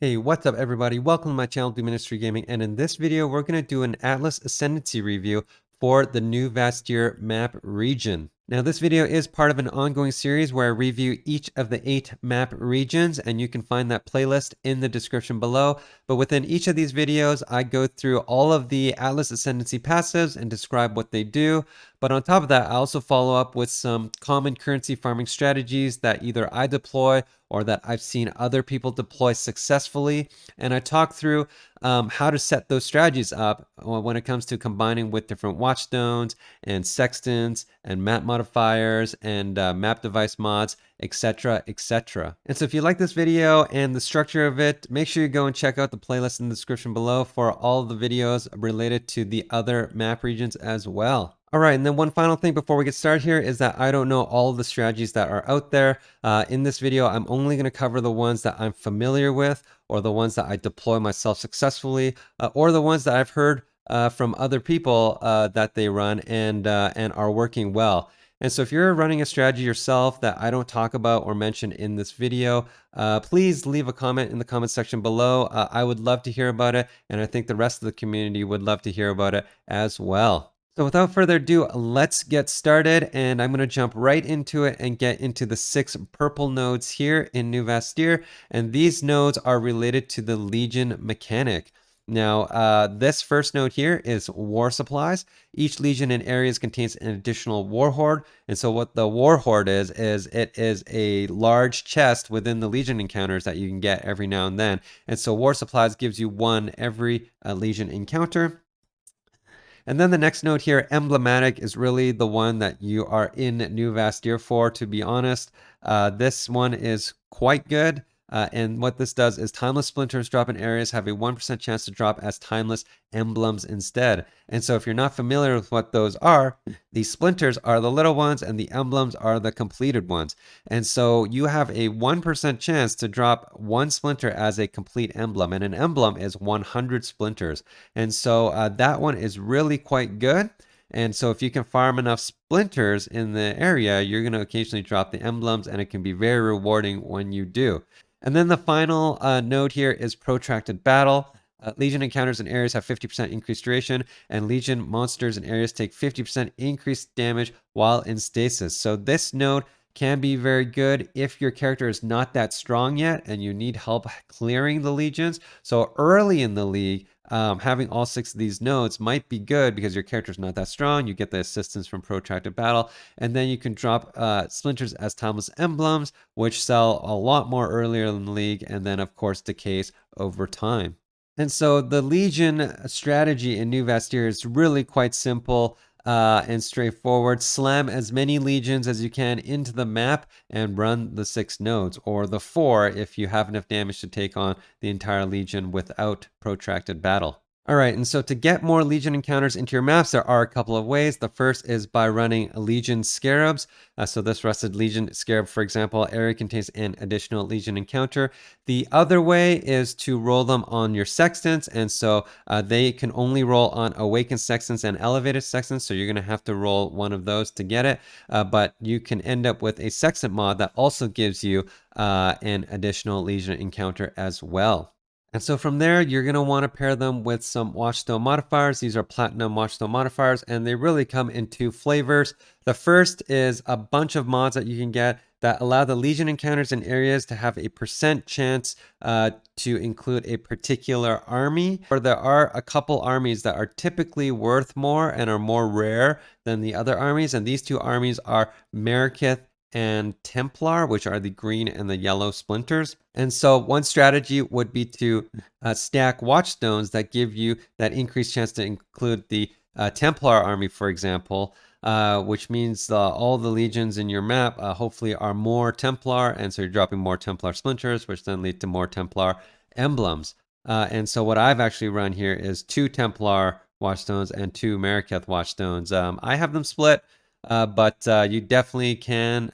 Hey, what's up everybody? Welcome to my channel, Do Ministry Gaming, and in this video we're going to do an Atlas Ascendancy review for the new Vastir map region. Now this video is part of an ongoing series where I review each of the 8 map regions, and you can find that playlist in the description below. But within each of these videos I go through all of the Atlas Ascendancy passives and describe what they do. But on top of that, I also follow up with some common currency farming strategies that either I deploy or that I've seen other people deploy successfully. And I talk through how to set those strategies up when it comes to combining with different watchstones and sextants and map modifiers and map device mods, etc, etc. And so if you like this video and the structure of it, make sure you go and check out the playlist in the description below for all the videos related to the other map regions as well. All right, and then one final thing before we get started here is that I don't know all of the strategies that are out there. In this video, I'm only going to cover the ones that I'm familiar with, or the ones that I deploy myself successfully, or the ones that I've heard from other people that they run and are working well. And so if you're running a strategy yourself that I don't talk about or mention in this video, please leave a comment in the comment section below. I would love to hear about it, and I think the rest of the community would love to hear about it as well. So without further ado, let's get started, and I'm going to jump right into it and get into the 6 purple nodes here in New Vastir, and these nodes are related to the Legion mechanic. Now, this first node here is War Supplies. Each Legion in areas contains an additional War Hoard, and so what the War Hoard is it is a large chest within the Legion encounters that you can get every now and then, and so War Supplies gives you one every Legion encounter. And then the next node here, Emblematic, is really the one that you are in New Vastir for, to be honest. This one is quite good. And what this does is timeless splinters drop in areas have a 1% chance to drop as timeless emblems instead. And so if you're not familiar with what those are, these splinters are the little ones and the emblems are the completed ones. And so you have a 1% chance to drop one splinter as a complete emblem, and an emblem is 100 splinters. And so that one is really quite good. And so if you can farm enough splinters in the area, you're going to occasionally drop the emblems, and it can be very rewarding when you do. And then the final node here is Protracted Battle. Legion encounters in areas have 50% increased duration, and Legion monsters in areas take 50% increased damage while in stasis. So this node can be very good if your character is not that strong yet and you need help clearing the legions. So early in the league, having all 6 of these nodes might be good because your character is not that strong. You get the assistance from Protracted Battle, and then you can drop splinters as timeless emblems, which sell a lot more earlier in the league, and then of course decays over time. And so the Legion strategy in New Vastir is really quite simple and straightforward. Slam as many legions as you can into the map and run the 6 nodes, or the 4 if you have enough damage to take on the entire legion without protracted battle. All right, and so to get more Legion encounters into your maps, there are a couple of ways. The first is by running Legion Scarabs. So this Rusted Legion Scarab, for example, area contains an additional Legion encounter. The other way is to roll them on your Sextants, and so they can only roll on Awakened Sextants and Elevated Sextants, so you're going to have to roll one of those to get it. But you can end up with a Sextant mod that also gives you an additional Legion encounter as well. And so from there, you're going to want to pair them with some Watchstone modifiers. These are Platinum Watchstone modifiers, and they really come in 2 flavors. The first is a bunch of mods that you can get that allow the Legion encounters in areas to have a % chance to include a particular army. Or there are a couple armies that are typically worth more and are more rare than the other armies, and these 2 armies are Maraketh and Templar, which are the green and the yellow splinters. And so one strategy would be to stack watchstones that give you that increased chance to include the Templar army, for example, which means all the legions in your map hopefully are more Templar, and so you're dropping more Templar splinters, which then lead to more Templar emblems. And so what I've actually run here is 2 Templar watchstones and 2 Maraketh watchstones. I have them split. But you definitely can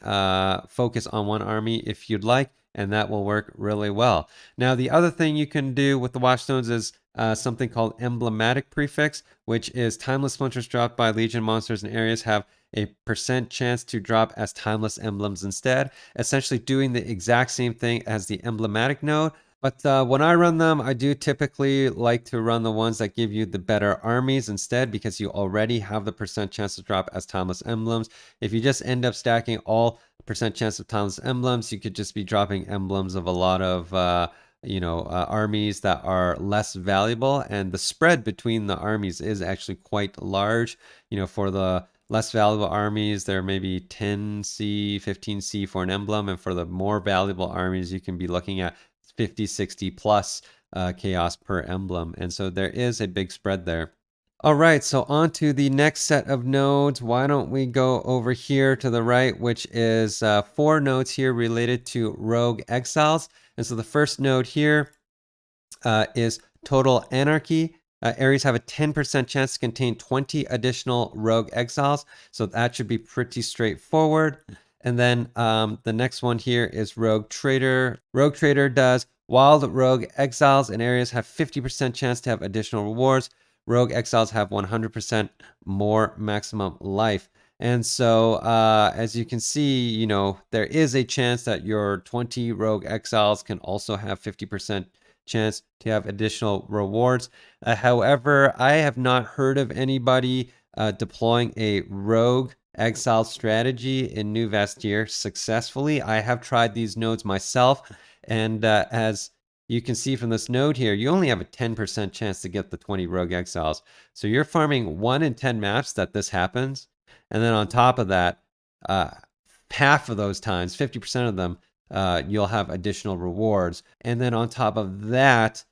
focus on one army if you'd like, and that will work really well. Now, the other thing you can do with the Watchstones is something called Emblematic Prefix, which is timeless splinters dropped by Legion monsters in areas have a % chance to drop as timeless emblems instead, essentially doing the exact same thing as the emblematic node, But when I run them, I do typically like to run the ones that give you the better armies instead, because you already have the percent chance to drop as timeless emblems. If you just end up stacking all percent chance of timeless emblems, you could just be dropping emblems of a lot of armies that are less valuable, and the spread between the armies is actually quite large. For the less valuable armies, there may be 10C, 15C for an emblem, and for the more valuable armies, you can be looking at 50, 60 plus chaos per emblem. And so there is a big spread there. All right, so on to the next set of nodes. Why don't we go over here to the right, which is 4 nodes here related to rogue exiles. And so the first node here is total anarchy. Areas have a 10% chance to contain 20 additional rogue exiles, so that should be pretty straightforward. And then the next one here is Rogue Trader. Rogue Trader does wild rogue exiles in areas have 50% chance to have additional rewards. Rogue exiles have 100% more maximum life. And so as you can see, there is a chance that your 20 rogue exiles can also have 50% chance to have additional rewards. However, I have not heard of anybody deploying a rogue exile strategy in New Vastir successfully. I have tried these nodes myself, and as you can see from this node here, you only have a 10% chance to get the 20 rogue exiles. So you're farming 1 in 10 maps that this happens, and then on top of that, half of those times, 50% of them, you'll have additional rewards. And then on top of that,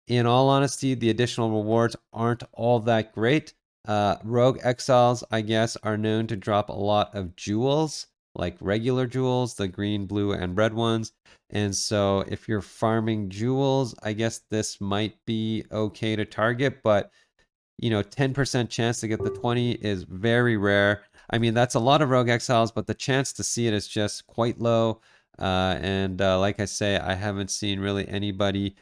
in all honesty, the additional rewards aren't all that great. Rogue exiles, I guess, are known to drop a lot of jewels, like regular jewels, the green, blue, and red ones. And so if you're farming jewels, I guess this might be okay to target, but 10% chance to get the 20 is very rare. I mean, that's a lot of rogue exiles, but the chance to see it is just quite low. And like I say, I haven't seen really anybody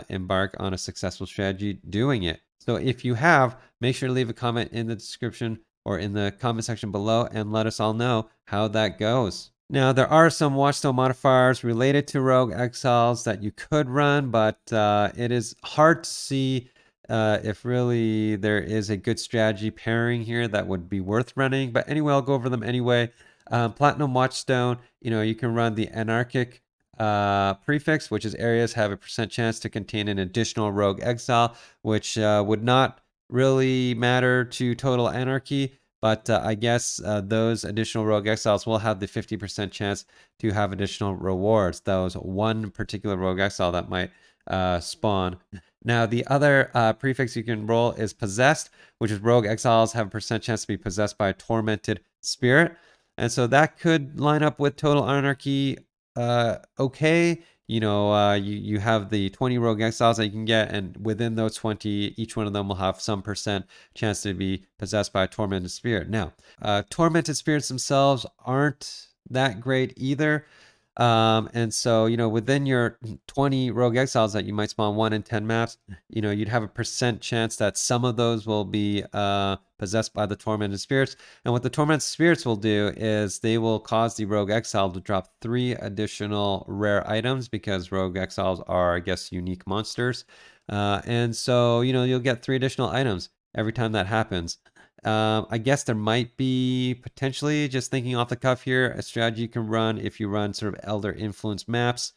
embark on a successful strategy doing it. So if you have, make sure to leave a comment in the description or in the comment section below and let us all know how that goes. Now, there are some watchstone modifiers related to rogue exiles that you could run, but it is hard to see if really there is a good strategy pairing here that would be worth running. But anyway, I'll go over them anyway. Platinum Watchstone, you can run the Anarchic prefix, which is areas have a percent chance to contain an additional rogue exile, which would not really matter to total anarchy. But I guess those additional rogue exiles will have the 50% chance to have additional rewards. Those one particular rogue exile that might spawn. Now, the other prefix you can roll is Possessed, which is rogue exiles have a percent chance to be possessed by a tormented spirit. And so that could line up with total anarchy okay. You have the 20 rogue exiles that you can get, and within those 20, each one of them will have some percent chance to be possessed by a tormented spirit. Now, tormented spirits themselves aren't that great either. And so, within your 20 rogue exiles that you might spawn 1 in 10 maps, you'd have a percent chance that some of those will be possessed by the tormented spirits. And what the tormented spirits will do is they will cause the rogue exile to drop 3 additional rare items, because rogue exiles are, I guess, unique monsters. And so, you'll get 3 additional items every time that happens. I guess there might be potentially, just thinking off the cuff here, a strategy you can run if you run sort of Elder Influence maps,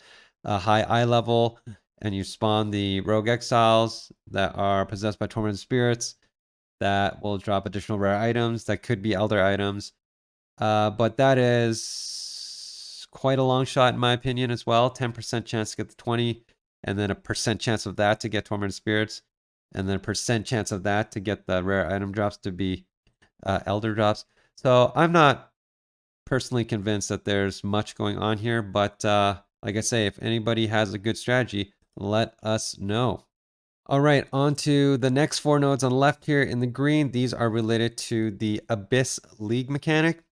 high eye level, and you spawn the Rogue Exiles that are possessed by tormented spirits that will drop additional rare items that could be Elder items. But that is quite a long shot in my opinion as well. 10% chance to get the 20, and then a percent chance of that to get tormented spirits, and then a percent chance of that to get the rare item drops to be elder drops. So I'm not personally convinced that there's much going on here, but like I say, if anybody has a good strategy, let us know. All right, on to the next 4 nodes on the left here in the green. These are related to the Abyss League mechanic.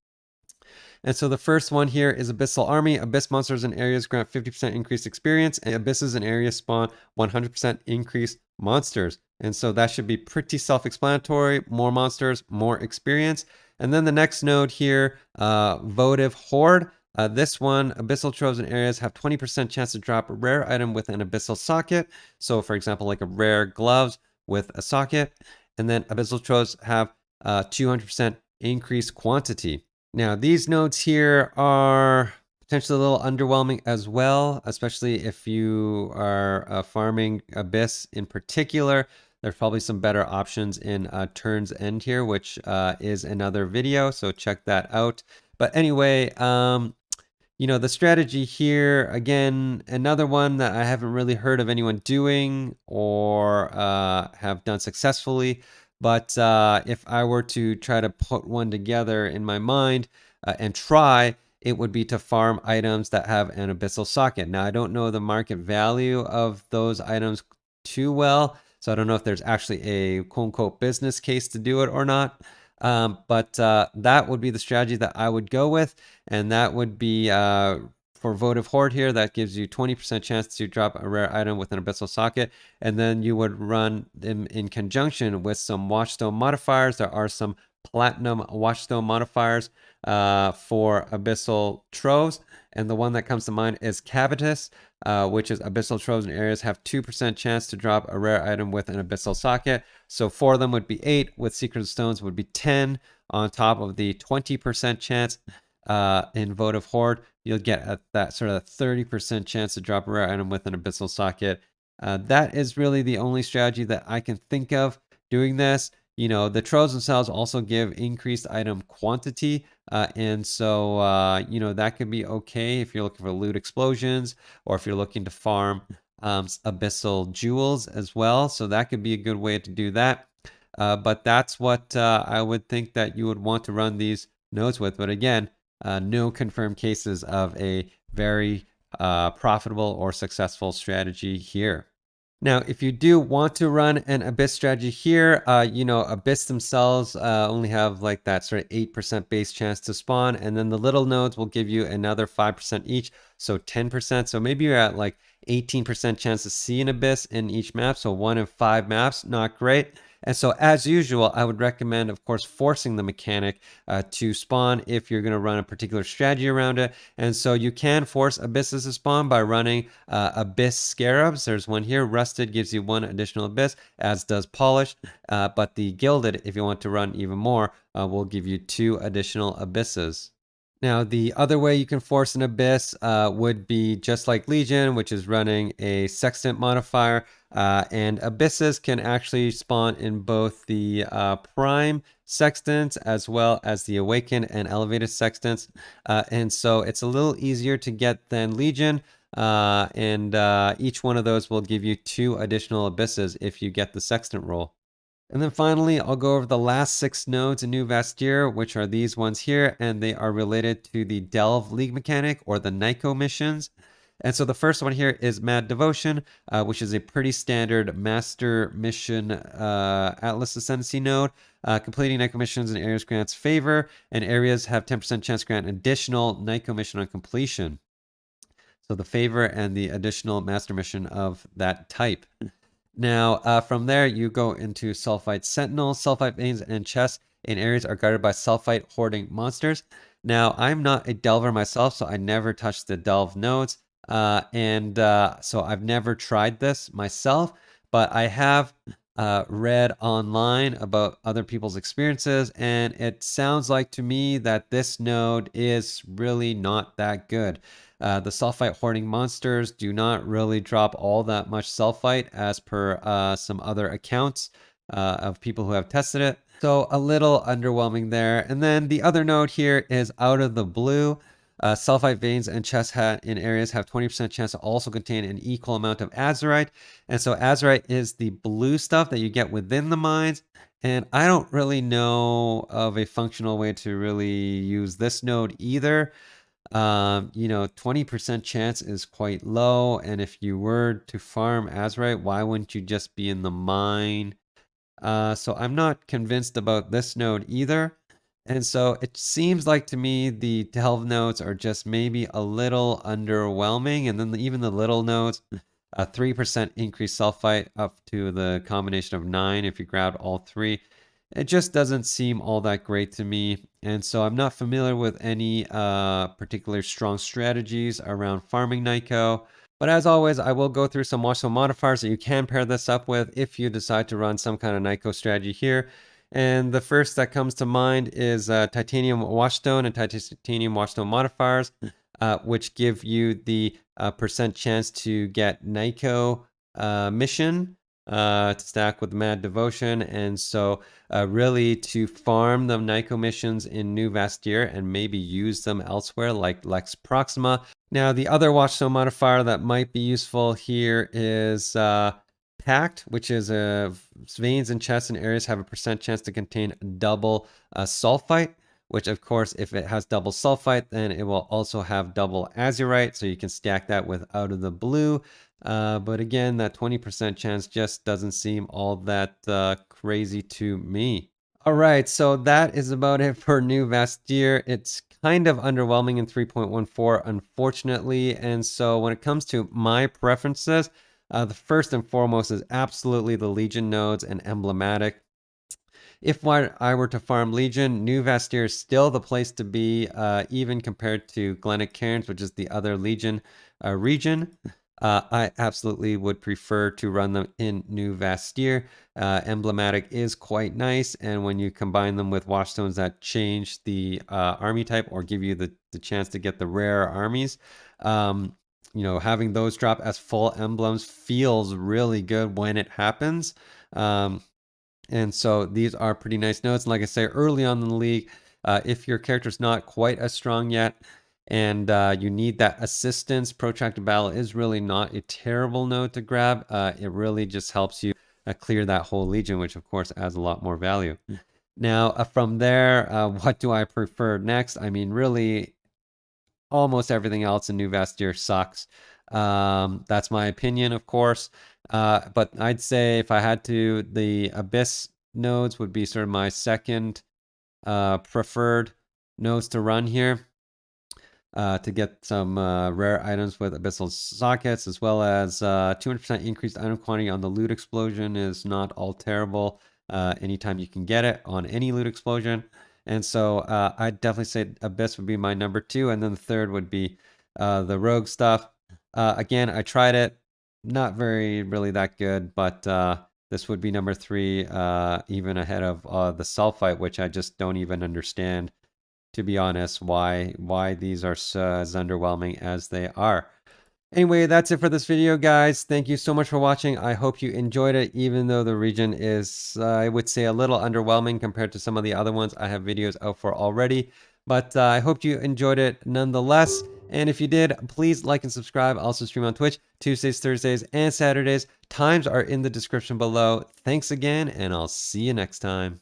And so the first one here is Abyssal Army. Abyss monsters in areas grant 50% increased experience, and abysses in areas spawn 100% increased monsters. And so that should be pretty self-explanatory. More monsters, more experience. And then the next node here, Votive Horde. This one, Abyssal Troves and areas have 20% chance to drop a rare item with an Abyssal socket. So for example, like a rare gloves with a socket. And then Abyssal Troves have 200% increased quantity. Now these nodes here are potentially a little underwhelming as well, especially if you are farming Abyss in particular. There's probably some better options in Turn's End here, which is another video, so check that out. But anyway, the strategy here, again, another one that I haven't really heard of anyone doing or have done successfully. But if I were to try to put one together in my mind and try, it would be to farm items that have an Abyssal socket. Now, I don't know the market value of those items too well, so I don't know if there's actually a quote-unquote business case to do it or not. But that would be the strategy that I would go with, and that would be for Votive Horde here. That gives you 20% chance to drop a rare item with an Abyssal socket, and then you would run them in conjunction with some Watchstone modifiers. There are some Platinum Watchstone modifiers for Abyssal Troves, and the one that comes to mind is Cavitus, which is Abyssal Troves and areas have 2% chance to drop a rare item with an Abyssal socket. So 4 of them would be 8, with Secret Stones would be 10, on top of the 20% chance in Votive Horde. You'll get that sort of 30% chance to drop a rare item with an Abyssal socket. That is really the only strategy that I can think of doing this. The Troves themselves also give increased item quantity, and so, that could be okay if you're looking for loot explosions, or if you're looking to farm Abyssal Jewels as well. So that could be a good way to do that. But that's what I would think that you would want to run these nodes with. But again, no confirmed cases of a very profitable or successful strategy here. Now, if you do want to run an Abyss strategy here, Abyss themselves only have like that sort of 8% base chance to spawn, and then the little nodes will give you another 5% each, so 10%. So maybe you're at like 18% chance to see an Abyss in each map, so 1 in 5 maps, not great. And so as usual, I would recommend, of course, forcing the mechanic to spawn if you're going to run a particular strategy around it. And so you can force Abysses to spawn by running Abyss Scarabs. There's one here. Rusted gives you 1 additional Abyss, as does Polished. But the Gilded, if you want to run even more, will give you 2 additional Abysses. Now, the other way you can force an Abyss would be just like Legion, which is running a Sextant modifier. And Abysses can actually spawn in both the Prime Sextants as well as the Awakened and Elevated Sextants. And so it's a little easier to get than Legion. And each one of those will give you 2 additional Abysses if you get the Sextant roll. And then finally, I'll go over the last 6 nodes in New Vastir, which are these ones here, and they are related to the Delve League mechanic, or the Niko missions. And so the first one here is Mad Devotion, which is a pretty standard master mission Atlas Ascendancy node. Completing Niko missions in areas grants favor, and areas have 10% chance to grant additional Niko mission on completion. So the favor and the additional master mission of that type. Now, from there, you go into Sulphite Sentinels. Sulphite veins and chests in areas are guarded by Sulphite hoarding monsters. Now, I'm not a Delver myself, so I never touched the Delve nodes. So I've never tried this myself, but I have read online about other people's experiences, and it sounds like to me that this node is really not that good. The Sulphite hoarding monsters do not really drop all that much Sulphite as per some other accounts of people who have tested it. So a little underwhelming there. And then the other node here is Out of the Blue. Sulphite veins and chest in areas have 20% chance to also contain an equal amount of Azurite. And so Azurite is the blue stuff that you get within the mines. And I don't really know of a functional way to really use this node either. 20% chance is quite low, and if you were to farm Azurite, why wouldn't you just be in the mine? So I'm not convinced about this node either. And so it seems like to me the Delve nodes are just maybe a little underwhelming, and then even the little nodes, a 3% increased Sulphite up to the combination of 9 if you grab all 3. it just doesn't seem all that great to me. And so I'm not familiar with any particular strong strategies around farming Niko. But as always, I will go through some watchstone modifiers that you can pair this up with if you decide to run some kind of Niko strategy here. And the first that comes to mind is titanium watchstone and titanium watchstone modifiers, which give you the percent chance to get Niko mission to stack with Mad Devotion. And so really to farm the Niko missions in New Vastir and maybe use them elsewhere like Lex Proxima. Now, the other watchstone modifier that might be useful here is Pact, which is veins and chests and areas have a percent chance to contain double Sulphite, which of course, if it has double Sulphite, then it will also have double Azurite, so you can stack that with Out of the Blue. But again, that 20% chance just doesn't seem all that crazy to me. All right, so that is about it for New Vastir. It's kind of underwhelming in 3.14, unfortunately. And so when it comes to my preferences, the first and foremost is absolutely the Legion nodes and Emblematic. If I were to farm Legion, New Vastir is still the place to be, even compared to Glennick Cairns, which is the other Legion region. I absolutely would prefer to run them in New Vastir. Emblematic is quite nice, and when you combine them with watchstones that change the army type or give you the chance to get the rare armies, you know, having those drop as full emblems feels really good when it happens. And so these are pretty nice notes. And like I say, early on in the league, if your character's not quite as strong yet and you need that assistance, Protracted Battle is really not a terrible node to grab. It really just helps you clear that whole legion, which of course adds a lot more value. Now, from there, what do I prefer next? I mean, really, almost everything else in New Vastir sucks. That's my opinion, of course. But I'd say if I had to, the Abyss nodes would be sort of my second preferred nodes to run here. To get some rare items with Abyssal sockets, as well as 200% increased item quantity on the loot explosion is not all terrible anytime you can get it on any loot explosion. And so I'd definitely say Abyss would be my number 2, and then the third would be the rogue stuff. Again, I tried it, not really that good, but this would be number 3, even ahead of the Sulphite, which I just don't even understand, to be honest, why these are as underwhelming as they are. Anyway, that's it for this video, guys. Thank you so much for watching. I hope you enjoyed it, even though the region is, I would say, a little underwhelming compared to some of the other ones I have videos out for already. But I hope you enjoyed it nonetheless. And if you did, please like and subscribe. I also stream on Twitch Tuesdays, Thursdays, and Saturdays. Times are in the description below. Thanks again, and I'll see you next time.